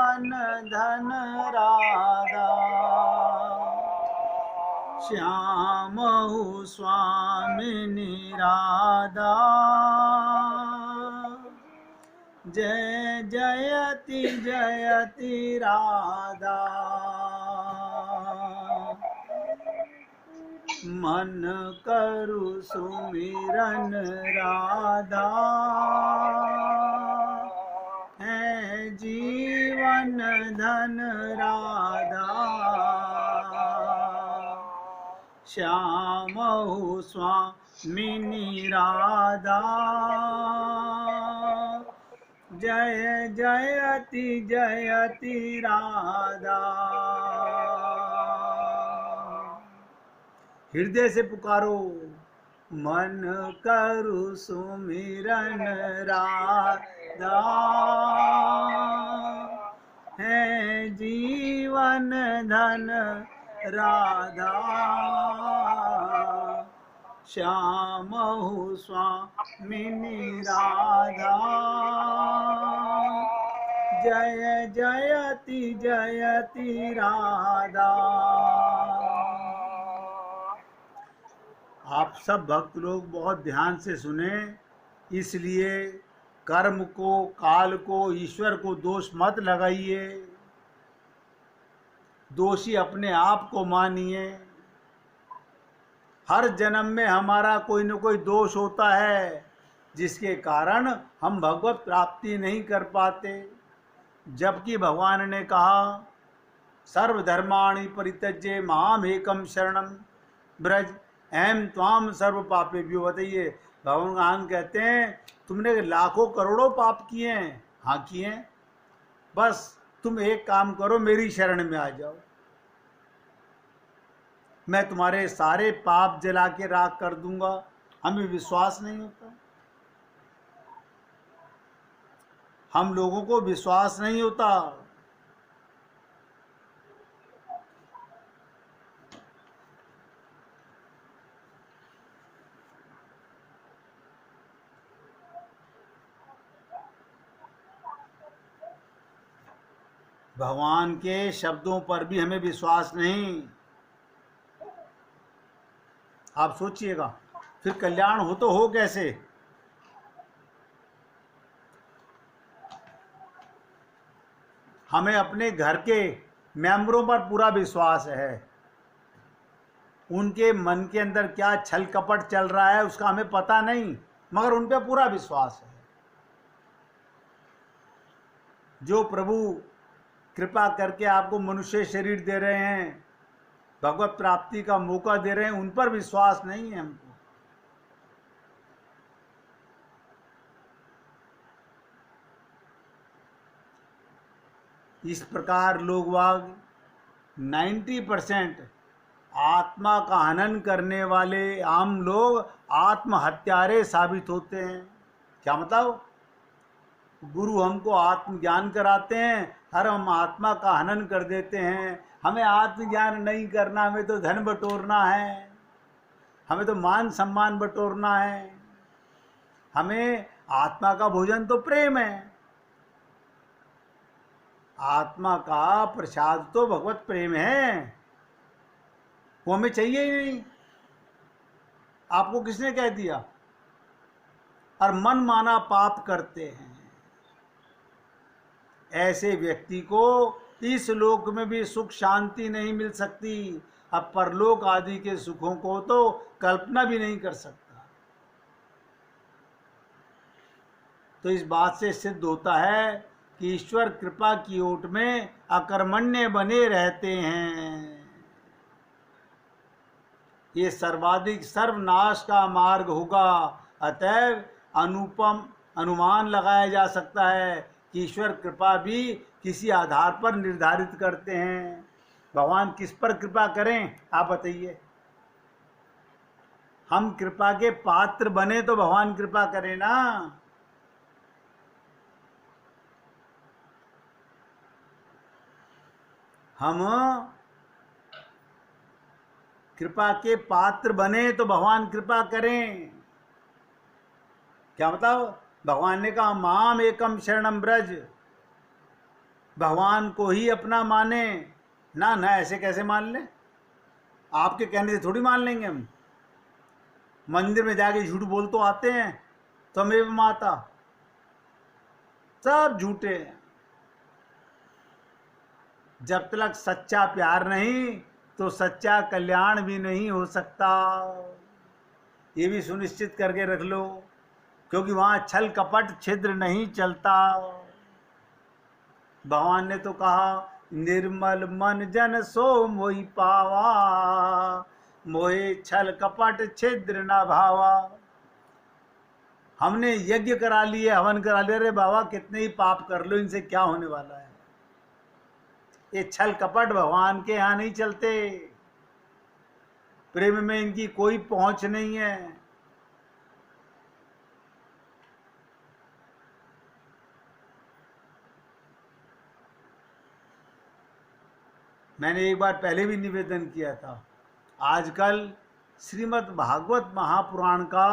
जीवन धन राधा श्यामहु स्वामिनी राधा जय जयति जयति राधा मन करु सुमिरन राधा है जीवन धन राधा श्यामहु स्वामिनी राधा जय जयति जयति राधा। हृदय से पुकारो मन करु सुमिरन राधा है जीवन धन राधा श्यामहु स्वामिनी राधा जय जयति जयति राधा। आप सब भक्त लोग बहुत ध्यान से सुने, इसलिए कर्म को, काल को, ईश्वर को दोष मत लगाइए, दोषी अपने आप को मानिए। हर जन्म में हमारा कोई न कोई दोष होता है जिसके कारण हम भगवत प्राप्ति नहीं कर पाते, जबकि भगवान ने कहा सर्वधर्माणि परित्यज्य माम एकम शरणम ब्रज अहम त्वाम सर्व पापेभ्यो। बताइए, भगवान कहते हैं तुमने लाखों करोड़ों पाप किए हैं, हाँ किए हैं, बस तुम एक काम करो, मेरी शरण में आ जाओ, मैं तुम्हारे सारे पाप जला के राख कर दूंगा। हमें विश्वास नहीं होता, हम लोगों को विश्वास नहीं होता। भगवान के शब्दों पर भी हमें विश्वास नहीं। आप सोचिएगा, फिर कल्याण हो तो हो कैसे? हमें अपने घर के मेंबरों पर पूरा विश्वास है, उनके मन के अंदर क्या छल कपट चल रहा है उसका हमें पता नहीं, मगर उन पर पूरा विश्वास है। जो प्रभु कृपा करके आपको मनुष्य शरीर दे रहे हैं, भगवत प्राप्ति का मौका दे रहे हैं, उन पर विश्वास नहीं है हमको। इस प्रकार लोग वाग 90% आत्मा का हनन करने वाले आम लोग आत्महत्यारे साबित होते हैं। क्या मतलब? गुरु हमको आत्मज्ञान कराते हैं और हम आत्मा का हनन कर देते हैं। हमें आत्मज्ञान नहीं करना, हमें तो धन बटोरना है, हमें तो मान सम्मान बटोरना है, हमें आत्मा का भोजन तो प्रेम है, आत्मा का प्रसाद तो भगवत प्रेम है, वो हमें चाहिए ही नहीं। आपको किसने कह दिया? और मन माना पाप करते हैं। ऐसे व्यक्ति को इस लोक में भी सुख शांति नहीं मिल सकती, अब परलोक आदि के सुखों को तो कल्पना भी नहीं कर सकता। तो इस बात से सिद्ध होता है कि ईश्वर कृपा की ओट में अकर्मण्य बने रहते हैं। ये सर्वाधिक सर्वनाश का मार्ग होगा। अतएव अनुमान लगाया जा सकता है कि ईश्वर कृपा भी किसी आधार पर निर्धारित करते हैं। भगवान किस पर कृपा करें आप बताइए? हम कृपा के पात्र बने तो भगवान कृपा करें ना। हम कृपा के पात्र बने तो भगवान कृपा करें। क्या बताओ? भगवान ने कहा माम एकम शरणम ब्रज, भगवान को ही अपना माने। ना ना, ऐसे कैसे मान लें? आपके कहने से थोड़ी मान लेंगे हम। मंदिर में जाके झूठ बोल तो आते हैं, त्वमेव माता, सब झूठे हैं। जब तक सच्चा प्यार नहीं तो सच्चा कल्याण भी नहीं हो सकता। ये भी सुनिश्चित करके रख लो, क्योंकि वहां छल कपट छिद्र नहीं चलता। भगवान ने तो कहा, निर्मल मन जन सो मोहि पावा, मोहे छल कपट छिद्र न भावा। हमने यज्ञ करा लिए, हवन करा लिया, अरे बाबा कितने ही पाप कर लो, इनसे क्या होने वाला है? ये छल कपट भगवान के यहां नहीं चलते। प्रेम में इनकी कोई पहुंच नहीं है। मैंने एक बार पहले भी निवेदन किया था, आजकल श्रीमद् भागवत महापुराण का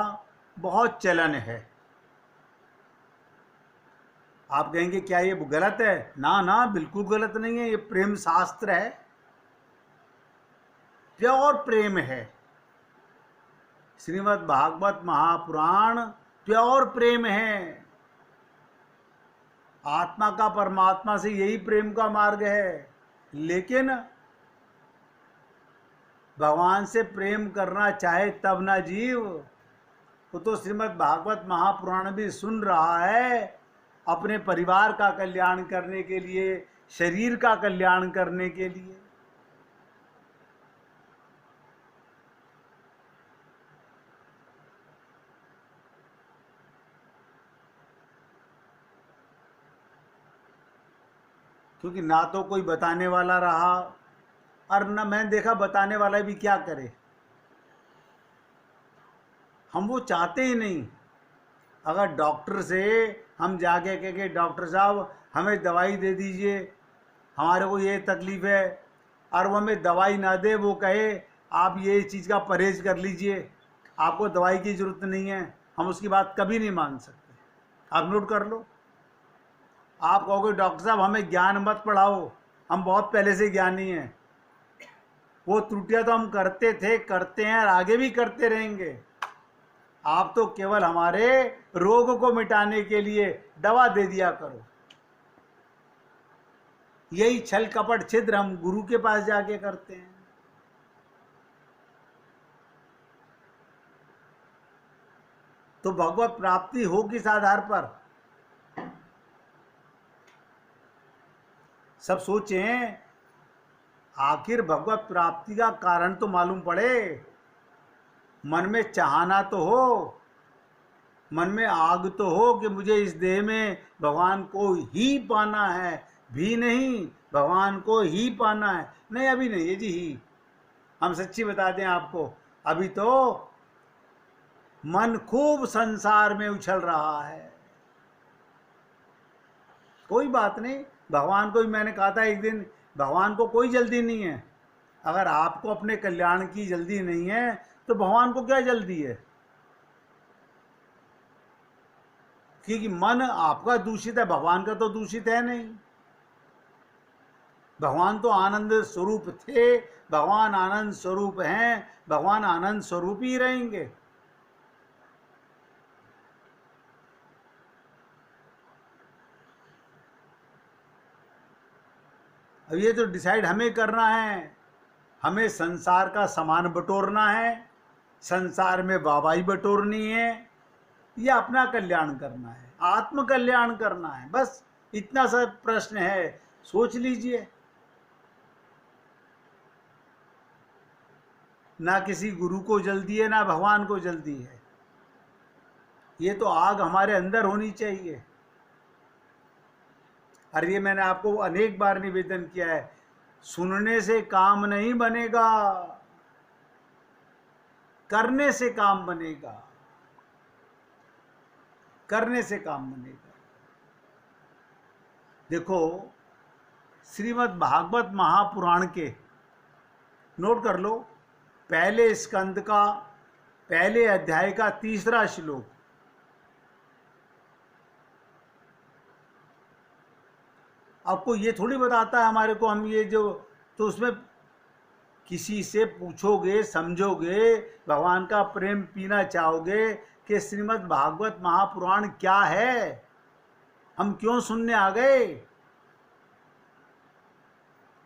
बहुत चलन है। आप कहेंगे क्या ये गलत है? ना ना, बिल्कुल गलत नहीं है। ये प्रेम शास्त्र है, प्योर प्रेम है। श्रीमद् भागवत महापुराण प्योर प्रेम है। आत्मा का परमात्मा से यही प्रेम का मार्ग है। लेकिन भगवान से प्रेम करना चाहे तब ना जीव, वो तो श्रीमद् भागवत महापुराण भी सुन रहा है अपने परिवार का कल्याण करने के लिए, शरीर का कल्याण करने के लिए। क्योंकि ना तो कोई बताने वाला रहा, और न मैंने देखा बताने वाला भी क्या करे। हम वो चाहते ही नहीं। अगर डॉक्टर से हम जाके कह के, डॉक्टर साहब हमें दवाई दे दीजिए, हमारे को ये तकलीफ है, और वो हमें दवाई ना दे, वो कहे आप ये चीज़ का परहेज कर लीजिए, आपको दवाई की ज़रूरत नहीं है, हम उसकी बात कभी नहीं मान सकते। आप नोट कर लो। आप कहोगे डॉक्टर साहब हमें ज्ञान मत पढ़ाओ, हम बहुत पहले से ज्ञानी हैं। वो त्रुटियां तो हम करते थे, करते हैं और आगे भी करते रहेंगे। आप तो केवल हमारे रोग को मिटाने के लिए दवा दे दिया करो। यही छल कपट छिद्र हम गुरु के पास जाके करते हैं। तो भगवत प्राप्ति हो किस आधार पर? सब सोचें, आखिर भगवत प्राप्ति का कारण तो मालूम पड़े। मन में चाहना तो हो, मन में आग तो हो कि मुझे इस देह में भगवान को ही पाना है, भी नहीं भगवान को ही पाना है। नहीं, अभी नहीं है जी। ही हम सच्ची बता दें आपको, अभी तो मन खूब संसार में उछल रहा है। कोई बात नहीं, भगवान को भी मैंने कहा था एक दिन, भगवान को कोई जल्दी नहीं है। अगर आपको अपने कल्याण की जल्दी नहीं है तो भगवान को क्या जल्दी है? क्योंकि मन आपका दूषित है, भगवान का तो दूषित है नहीं। भगवान तो आनंद स्वरूप थे, भगवान आनंद स्वरूप हैं, भगवान आनंद स्वरूप ही रहेंगे। अब ये तो डिसाइड हमें करना है। हमें संसार का सामान बटोरना है, संसार में वाहवाही बटोरनी है, या अपना कल्याण करना है, आत्म कल्याण करना है। बस इतना सा प्रश्न है, सोच लीजिए। ना किसी गुरु को जल्दी है, ना भगवान को जल्दी है। ये तो आग हमारे अंदर होनी चाहिए। और ये मैंने आपको अनेक बार निवेदन किया है, सुनने से काम नहीं बनेगा, करने से काम बनेगा, करने से काम बनेगा। देखो, श्रीमद् भागवत महापुराण के, नोट कर लो, पहले स्कंद का पहले अध्याय का 3रा श्लोक। आपको ये थोड़ी बताता है हमारे को, हम ये जो, तो उसमें किसी से पूछोगे, समझोगे, भगवान का प्रेम पीना चाहोगे कि श्रीमद् भागवत महापुराण क्या है, हम क्यों सुनने आ गए,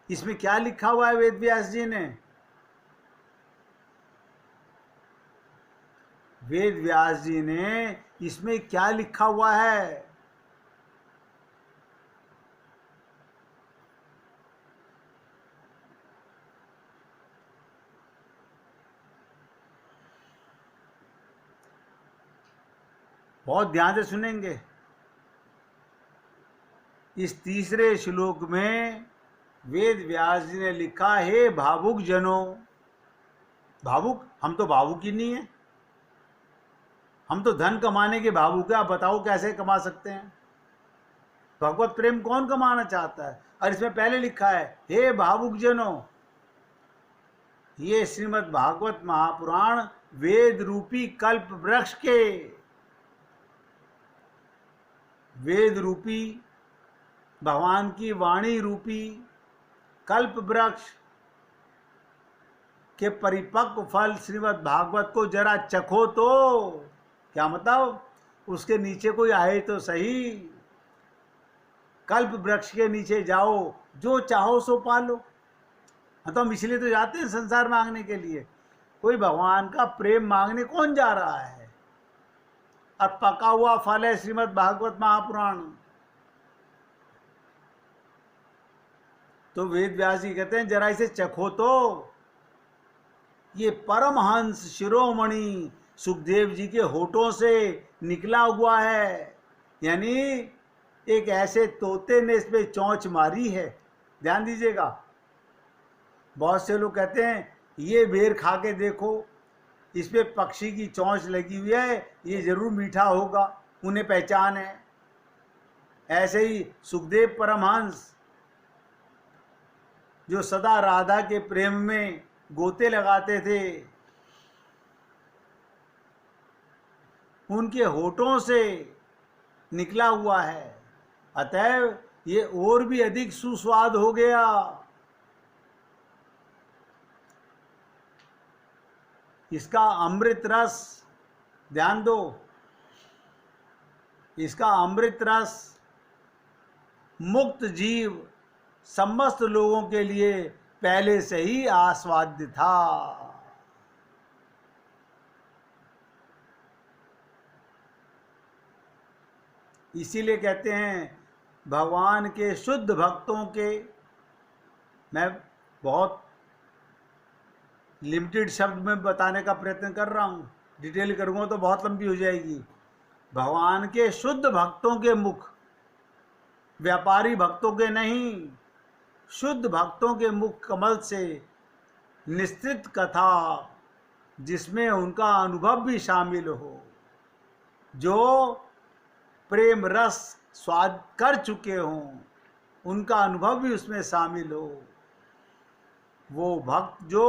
इसमें क्या लिखा हुआ है वेद व्यास जी ने। वेद व्यास जी ने इसमें क्या लिखा हुआ है। बहुत ध्यान से सुनेंगे। इस तीसरे श्लोक में वेद व्यास जी ने लिखा है, भावुक जनों, भावुक, हम तो भावुक ही नहीं है, हम तो धन कमाने के भावुक है, आप बताओ कैसे कमा सकते हैं। भगवत प्रेम कौन कमाना चाहता है। और इसमें पहले लिखा है, हे भावुक जनों, ये श्रीमद् भागवत महापुराण वेद रूपी कल्प वृक्ष के, वेद रूपी भगवान की वाणी रूपी कल्प वृक्ष के परिपक्व फल श्रीमद् भागवत को जरा चखो तो। क्या मतलब, उसके नीचे कोई आए तो सही, कल्प वृक्ष के नीचे जाओ, जो चाहो सो पालो। हाँ, तो हम इसलिए तो जाते हैं संसार मांगने के लिए, कोई भगवान का प्रेम मांगने कौन जा रहा है। और पका हुआ फल है श्रीमद् भागवत महापुराण। तो वेद व्यास जी कहते हैं जरा इसे चखो तो। ये परमहंस शिरोमणि सुखदेव जी के होठों से निकला हुआ है, यानी एक ऐसे तोते ने इसमें चोंच मारी है। ध्यान दीजिएगा, बहुत से लोग कहते हैं ये बेर खा के देखो, इस पे पक्षी की चोंच लगी हुई है, ये जरूर मीठा होगा, उन्हें पहचान है। ऐसे ही सुखदेव परमहंस जो सदा राधा के प्रेम में गोते लगाते थे, उनके होठों से निकला हुआ है, अतएव ये और भी अधिक सुस्वाद हो गया। इसका अमृत रस, ध्यान दो, इसका अमृत रस मुक्त जीव समस्त लोगों के लिए पहले से ही आस्वाद्य था। इसीलिए कहते हैं भगवान के शुद्ध भक्तों के, मैं बहुत लिमिटेड शब्द में बताने का प्रयत्न कर रहा हूँ, डिटेल करूँगा तो बहुत लंबी हो जाएगी। भगवान के शुद्ध भक्तों के मुख, व्यापारी भक्तों के नहीं, शुद्ध भक्तों के मुख कमल से निश्चित कथा जिसमें उनका अनुभव भी शामिल हो, जो प्रेम रस स्वाद कर चुके हों, उनका अनुभव भी उसमें शामिल हो, वो भक्त जो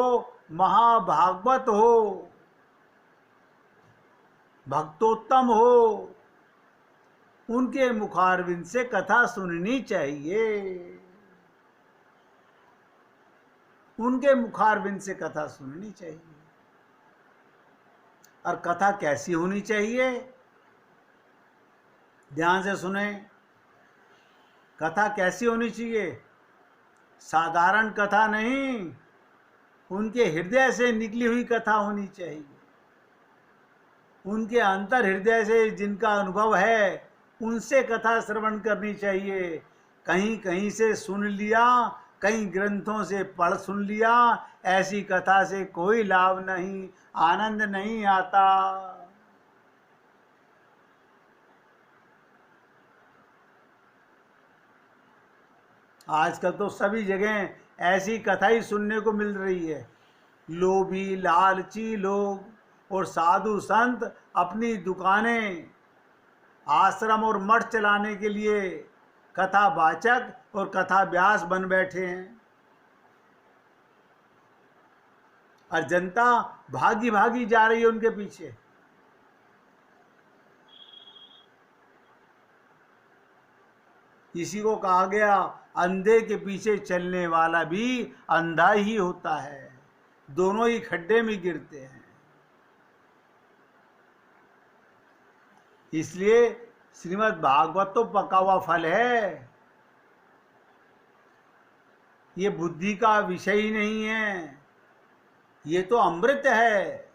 महाभागवत हो, भक्तोत्तम हो, उनके मुखारविंद से कथा सुननी चाहिए। उनके मुखारविंद से कथा सुननी चाहिए। और कथा कैसी होनी चाहिए, ध्यान से सुने। कथा कैसी होनी चाहिए, साधारण कथा नहीं, उनके हृदय से निकली हुई कथा होनी चाहिए। उनके अंतर हृदय से जिनका अनुभव है, उनसे कथा श्रवण करनी चाहिए। कहीं कहीं से सुन लिया, कई ग्रंथों से पढ़ सुन लिया, ऐसी कथा से कोई लाभ नहीं, आनंद नहीं आता। आजकल तो सभी जगह ऐसी कथा ही सुनने को मिल रही है। लोभी लालची लोग और साधु संत अपनी दुकानें, आश्रम और मठ चलाने के लिए कथा वाचक और कथा व्यास बन बैठे हैं, और जनता भागी भागी जा रही है उनके पीछे। इसी को कहा गया, अंधे के पीछे चलने वाला भी अंधा ही होता है, दोनों ही खड्डे में गिरते हैं। इसलिए श्रीमद् भागवत तो पका हुआ फल है, ये बुद्धि का विषय ही नहीं है, ये तो अमृत है।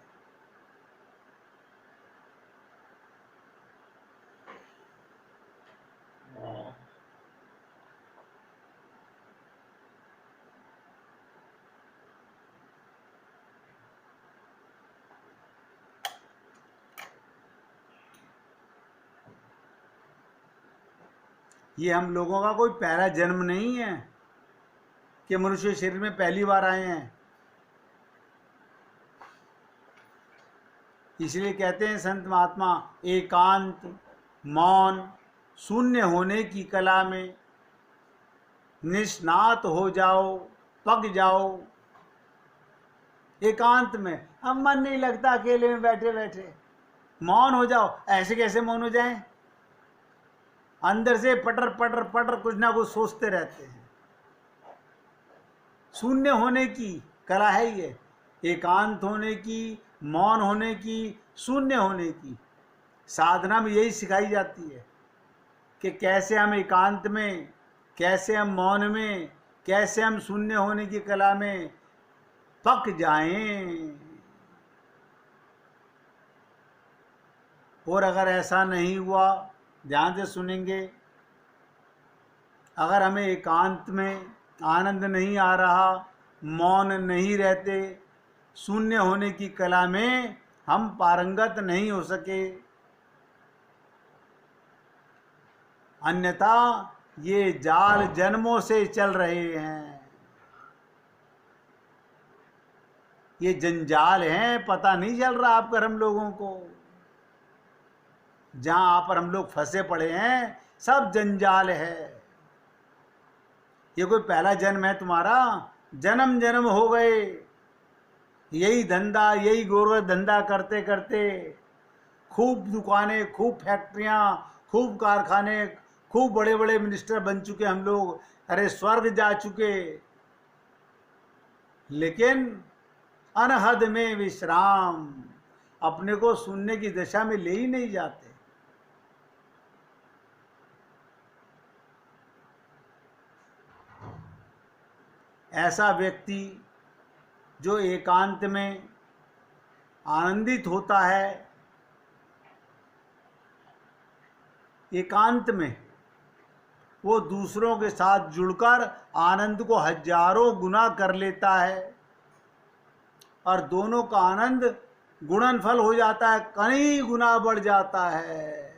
ये हम लोगों का कोई पहला जन्म नहीं है कि मनुष्य शरीर में पहली बार आए हैं। इसलिए कहते हैं संत महात्मा, एकांत, मौन, शून्य होने की कला में निष्णात हो जाओ, पक जाओ। एकांत में अब मन नहीं लगता, अकेले में बैठे बैठे मौन हो जाओ। ऐसे कैसे मौन हो जाएं? अंदर से पटर पटर पटर कुछ ना कुछ सोचते रहते हैं। शून्य होने की कला है ये, एकांत होने की, मौन होने की, शून्य होने की। साधना में यही सिखाई जाती है कि कैसे हम एकांत में, कैसे हम मौन में, कैसे हम शून्य होने की कला में पक जाएं। और अगर ऐसा नहीं हुआ, ध्यान से सुनेंगे, अगर हमें एकांत में आनंद नहीं आ रहा, मौन नहीं रहते, शून्य होने की कला में हम पारंगत नहीं हो सके, अन्यथा ये जाल जन्मों से चल रहे हैं, ये जंजाल हैं, पता नहीं चल रहा आप पर हम लोगों को। जहां पर हम लोग फंसे पड़े हैं सब जंजाल है। ये कोई पहला जन्म है तुम्हारा? जन्म जन्म हो गए यही धंधा, यही गोरख धंधा करते करते, खूब दुकानें, खूब फैक्ट्रियां, खूब कारखाने, खूब बड़े बड़े मिनिस्टर बन चुके हम लोग, अरे स्वर्ग जा चुके, लेकिन अनहद में विश्राम, अपने को सुनने की दशा में ले ही नहीं जाते। ऐसा व्यक्ति जो एकांत में आनंदित होता है, एकांत में वो दूसरों के साथ जुड़कर आनंद को हजारों गुना कर लेता है और दोनों का आनंद गुणनफल हो जाता है, कई गुना बढ़ जाता है।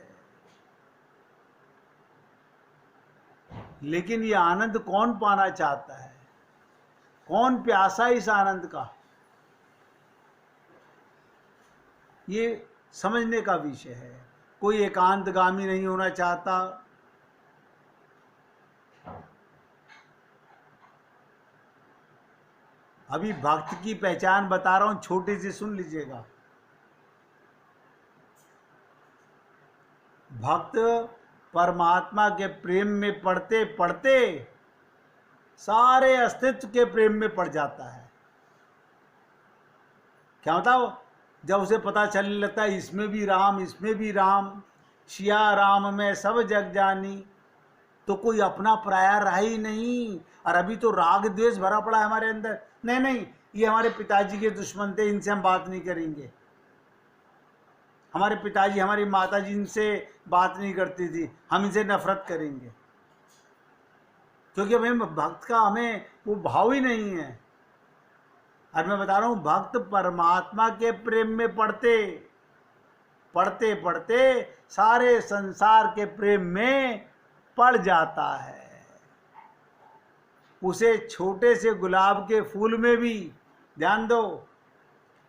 लेकिन ये आनंद कौन पाना चाहता है? कौन प्यासा इस आनंद का? ये समझने का विषय है। कोई एकांतगामी नहीं होना चाहता, अभी भक्त की पहचान बता रहा हूं, छोटे से सुन लीजिएगा। भक्त परमात्मा के प्रेम में पड़ते पड़ते सारे अस्तित्व के प्रेम में पड़ जाता है। क्या बताओ, जब उसे पता चलने लगता है इसमें भी राम, इसमें भी राम, सिया राम में सब जग जानी, तो कोई अपना पराया रहा ही नहीं। और अभी तो राग द्वेष भरा पड़ा है हमारे अंदर, नहीं नहीं ये हमारे पिताजी के दुश्मन थे, इनसे हम बात नहीं करेंगे, हमारे पिताजी हमारी माताजी इनसे बात नहीं करती थी, हम इनसे नफरत करेंगे, क्योंकि हमें भक्त का हमें वो भाव ही नहीं है। और मैं बता रहा हूँ, भक्त परमात्मा के प्रेम में पड़ते पड़ते पड़ते सारे संसार के प्रेम में पड़ जाता है। उसे छोटे से गुलाब के फूल में भी, ध्यान दो,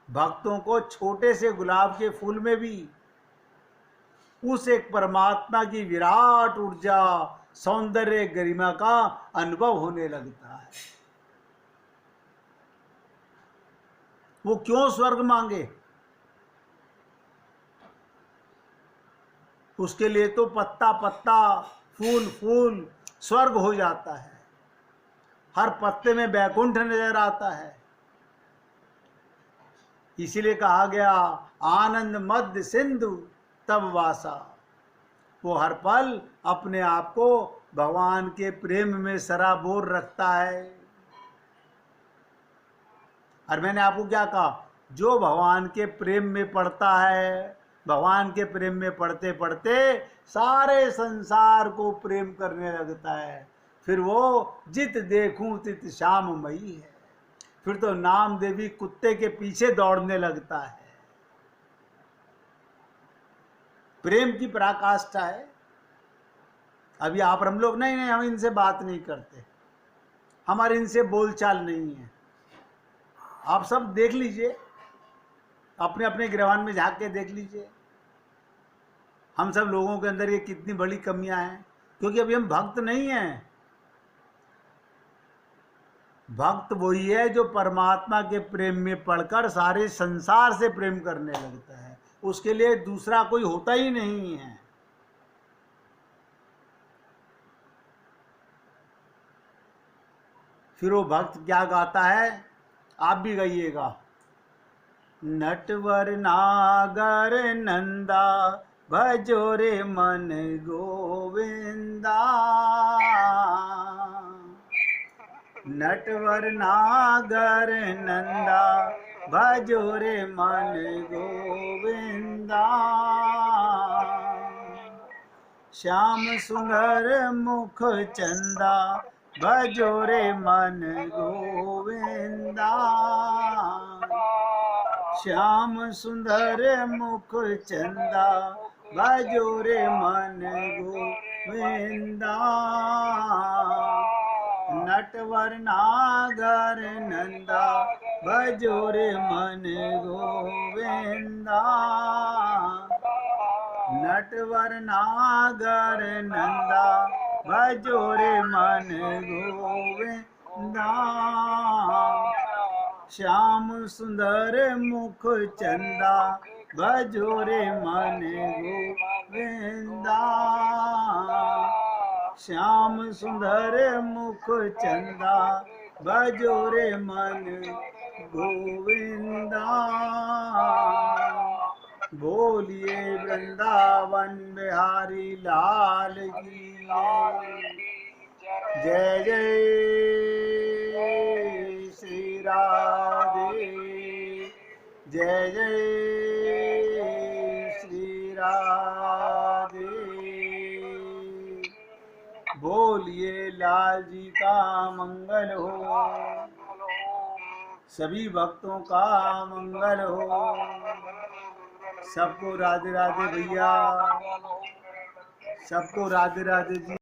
भक्तों को छोटे से गुलाब के फूल में भी उस एक परमात्मा की विराट ऊर्जा, सौंदर्य, गरिमा का अनुभव होने लगता है। वो क्यों स्वर्ग मांगे? उसके लिए तो पत्ता पत्ता, फूल फूल, स्वर्ग हो जाता है, हर पत्ते में बैकुंठ नजर आता है। इसीलिए कहा गया आनंद मध्य सिंधु तब वासा। वो हर पल अपने आप को भगवान के प्रेम में सराबोर रखता है। और मैंने आपको क्या कहा, जो भगवान के प्रेम में पड़ता है, भगवान के प्रेम में पढ़ते पढ़ते सारे संसार को प्रेम करने लगता है। फिर वो जित देखूं तित श्याममयी है। फिर तो नाम देवी कुत्ते के पीछे दौड़ने लगता है। प्रेम की पराकाष्ठा है। अभी आप हम लोग नहीं, हम इनसे बात नहीं करते, हमारे इनसे बोलचाल नहीं है। आप सब देख लीजिए, अपने अपने गिरवान में झांक के देख लीजिए, हम सब लोगों के अंदर ये कितनी बड़ी कमियां हैं। क्योंकि अभी हम भक्त नहीं हैं। भक्त वही है जो परमात्मा के प्रेम में पड़कर सारे संसार से प्रेम करने लगता है। उसके लिए दूसरा कोई होता ही नहीं है। फिर वो भक्त क्या गाता है, आप भी गाइएगा। नटवर नागर नंदा भजो रे मन गोविंदा। नटवर नागर नंदा भजो रे मन गोविंदा। श्याम सुंदर मुख चंदा भजो रे मन गोविंदा। श्याम सुंदर मुख चंदा भजो रे मन गोविंदा। नटवर नागर नंदा भजो रे मन गोविंदा। नटवर नागर नंदा भजो रे मन गोविंदा। श्याम सुंदर मुख चंदा भजो रे मन गोविंदा। श्याम सुंदर मुख चंदा भजो रे मन गोविंदा। बोलिए वृंदावन बिहारी लाल की जय। जय श्री राधे, जय जय श्री राधे। बोलिए लाल जी का मंगल हो, सभी भक्तों का मंगल हो। सबको राधे राधे भैया, सबको राधे राधे जी।